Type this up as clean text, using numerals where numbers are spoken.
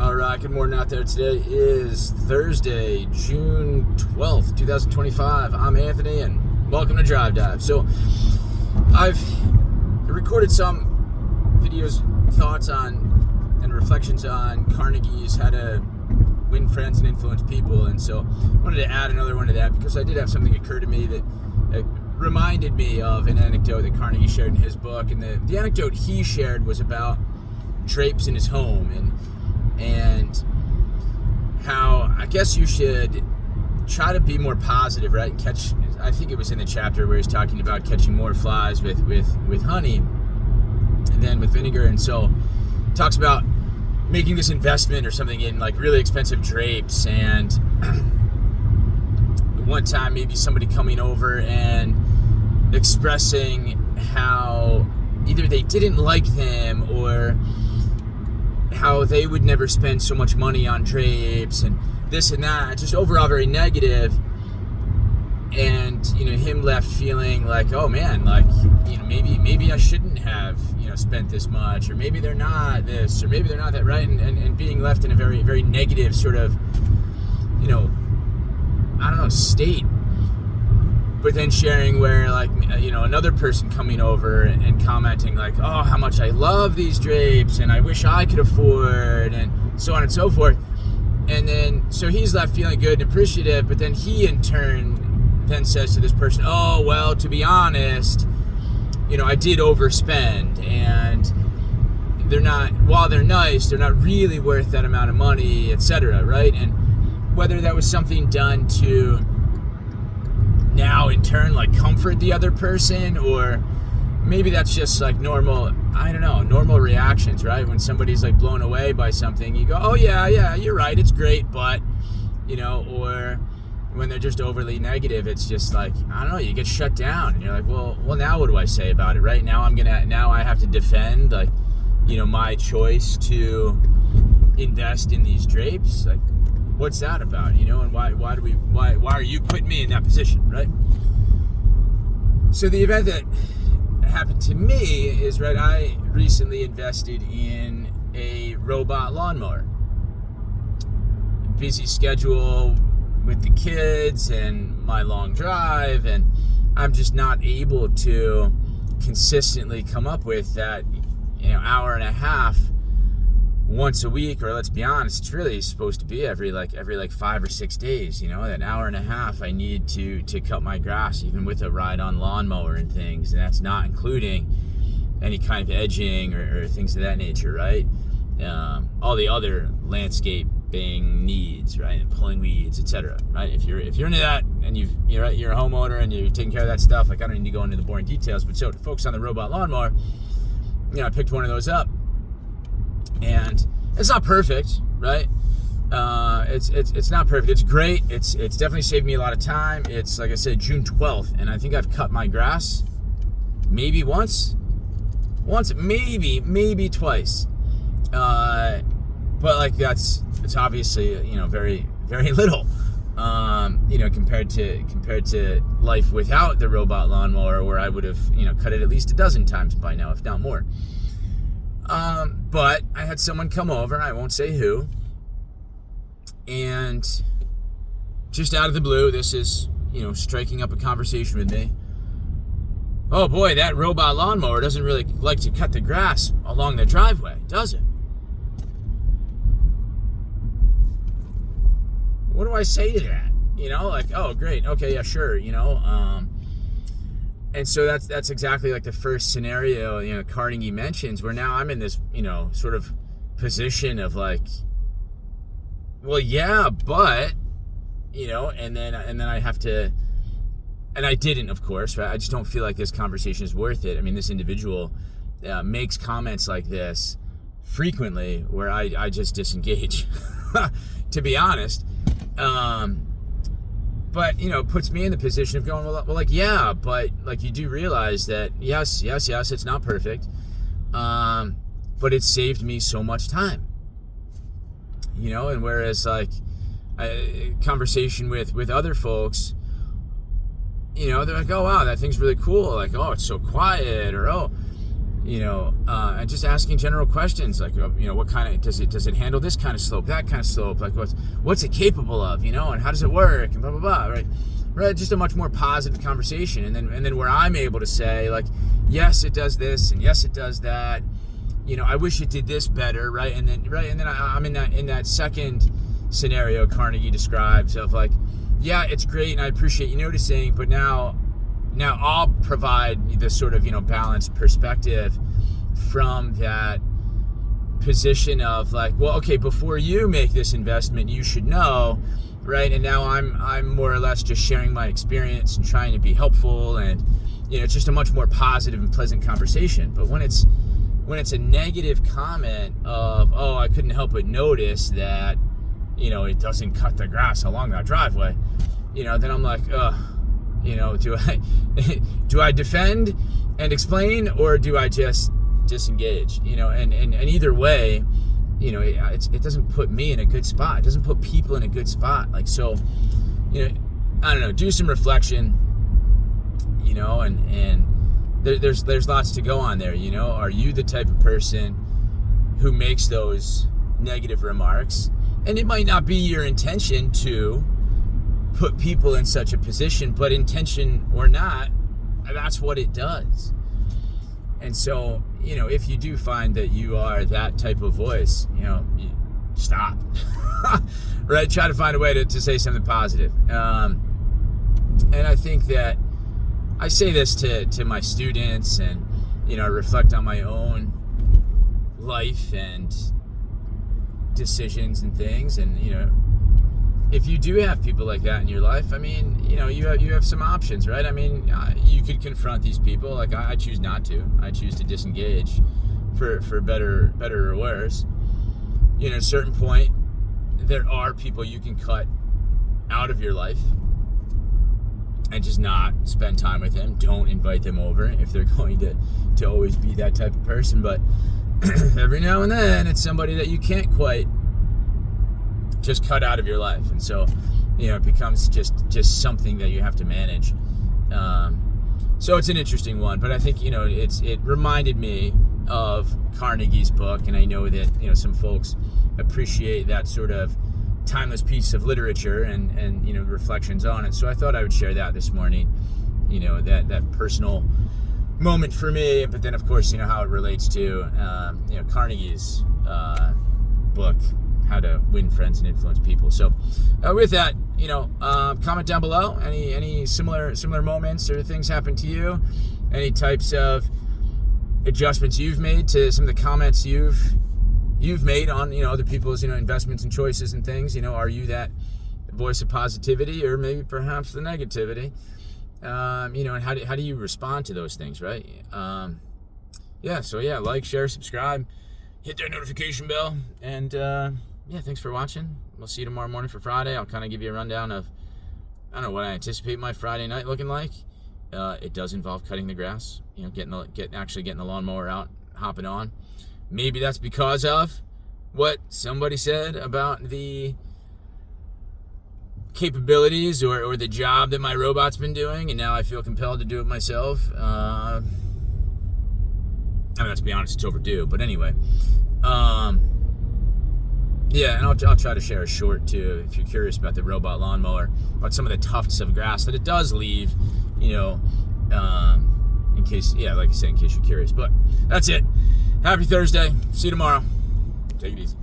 All right, good morning out there. Today is Thursday, June 12th, 2025. I'm Anthony, and welcome to Drive Dive. So, I've recorded some videos, thoughts on, and reflections on Carnegie's How to Win Friends and Influence People, and so I wanted to add another one to that because I did have something occur to me that reminded me of an anecdote that Carnegie shared in his book, and the anecdote he shared was about drapes in his home, and how I guess you should try to be more positive, right? And catch, I think it was in the chapter where he's talking about catching more flies with honey than with vinegar, and so talks about making this investment or something in like really expensive drapes, and one time maybe somebody coming over and expressing how either they didn't like them or how they would never spend so much money on drapes and this and that, just overall very negative. And him left feeling like, oh man, like maybe I shouldn't have spent this much, or maybe they're not this, or maybe they're not that, right? And being left in a very, very negative sort of state. But then sharing where another person coming over and commenting like, oh, how much I love these drapes and I wish I could afford, and so on and so forth. And then so he's left feeling good and appreciative, but then he in turn then says to this person, oh, well, to be honest, I did overspend, and while they're nice, they're not really worth that amount of money, etc., right? And whether that was something done to now in turn comfort the other person, or maybe that's just normal reactions, right? When somebody's blown away by something, you go, oh yeah, you're right, it's great, but or when they're just overly negative, it's just you get shut down, and you're like, well now what do I say about it, right? Now I have to defend my choice to invest in these drapes. What's that about, and why are you putting me in that position, right? So the event that happened to me is, right, I recently invested in a robot lawnmower. Busy schedule with the kids and my long drive, and I'm just not able to consistently come up with that hour and a half once a week, or let's be honest, it's really supposed to be every 5 or 6 days. That hour and a half I need to cut my grass, even with a ride-on lawnmower and things, and that's not including any kind of edging or things of that nature, right? All the other landscaping needs, right, and pulling weeds, etc., right? If you're into that and you're a homeowner and you're taking care of that stuff, I don't need to go into the boring details, but so to focus on the robot lawnmower, I picked one of those up. And it's not perfect, right? It's not perfect. It's great. It's definitely saved me a lot of time. It's, like I said, June 12th, and I think I've cut my grass maybe once, maybe twice. But it's obviously very, very little. Compared to life without the robot lawnmower, where I would have cut it at least a dozen times by now, if not more. But I had someone come over, I won't say who, and just out of the blue, this is, striking up a conversation with me. Oh boy, that robot lawnmower doesn't really like to cut the grass along the driveway, does it? What do I say to that? Oh, great, okay, yeah, sure, And so that's exactly the first scenario Carnegie mentions, where now I'm in this sort of position of well, yeah, but and then I have to, and I didn't, of course, right? I just don't feel like this conversation is worth it. I mean, this individual makes comments like this frequently, where I just disengage, to be honest. But, puts me in the position of going, well, yeah, but, you do realize that, yes, it's not perfect, but it saved me so much time, and whereas, a conversation with other folks, they're like, oh, wow, that thing's really cool, oh, it's so quiet, or, oh, And just asking general questions like, what kind of, does it handle this kind of slope, that kind of slope, like what's it capable of, and how does it work, and blah, blah, blah, right? Just a much more positive conversation. And then where I'm able to say, like, yes, it does this, and yes, it does that, I wish it did this better, right? And then I'm in that second scenario Carnegie describes of like, yeah, it's great, and I appreciate you noticing, but now I'll provide this sort of, balanced perspective from that position of like, well, okay, before you make this investment, you should know, right? And now I'm more or less just sharing my experience and trying to be helpful, and it's just a much more positive and pleasant conversation. But when it's a negative comment of, oh, I couldn't help but notice that, it doesn't cut the grass along that driveway, then I'm like, do I defend and explain, or do I just disengage? And either way, it doesn't put me in a good spot. It doesn't put people in a good spot. Like, so, I don't know, do some reflection, and there's lots to go on there. Are you the type of person who makes those negative remarks? And it might not be your intention to put people in such a position, but intention or not, that's what it does. And so, if you do find that you are that type of voice, you stop, right? Try to find a way to say something positive. And I think that I say this to my students, and, I reflect on my own life and decisions and things. And, if you do have people like that in your life, I mean, you have some options, right? I mean, you could confront these people. Like, I choose not to. I choose to disengage for better or worse. At a certain point, there are people you can cut out of your life and just not spend time with them. Don't invite them over if they're going to always be that type of person. But every now and then, it's somebody that you can't quite just cut out of your life. And so, it becomes just something that you have to manage. So it's an interesting one, but I think, it reminded me of Carnegie's book, and I know that, some folks appreciate that sort of timeless piece of literature and reflections on it. So I thought I would share that this morning, that personal moment for me, but then of course, how it relates to, Carnegie's book, How to Win Friends and Influence People. So with that, comment down below any similar moments or things happen to you, any types of adjustments you've made to some of the comments you've made on other people's investments and choices and things. Are you that voice of positivity, or maybe perhaps the negativity? And how do you respond to those things, right? Like, share, subscribe, hit that notification bell, and thanks for watching. We'll see you tomorrow morning for Friday. I'll kind of give you a rundown of, I don't know, what I anticipate my Friday night looking like. It does involve cutting the grass, getting the lawnmower out, hopping on. Maybe that's because of what somebody said about the capabilities or the job that my robot's been doing, and now I feel compelled to do it myself. Let's be honest, it's overdue. But anyway, and I'll try to share a short too, if you're curious about the robot lawnmower, about some of the tufts of grass that it does leave, in case, like I said, in case you're curious. But that's it. Happy Thursday. See you tomorrow. Take it easy.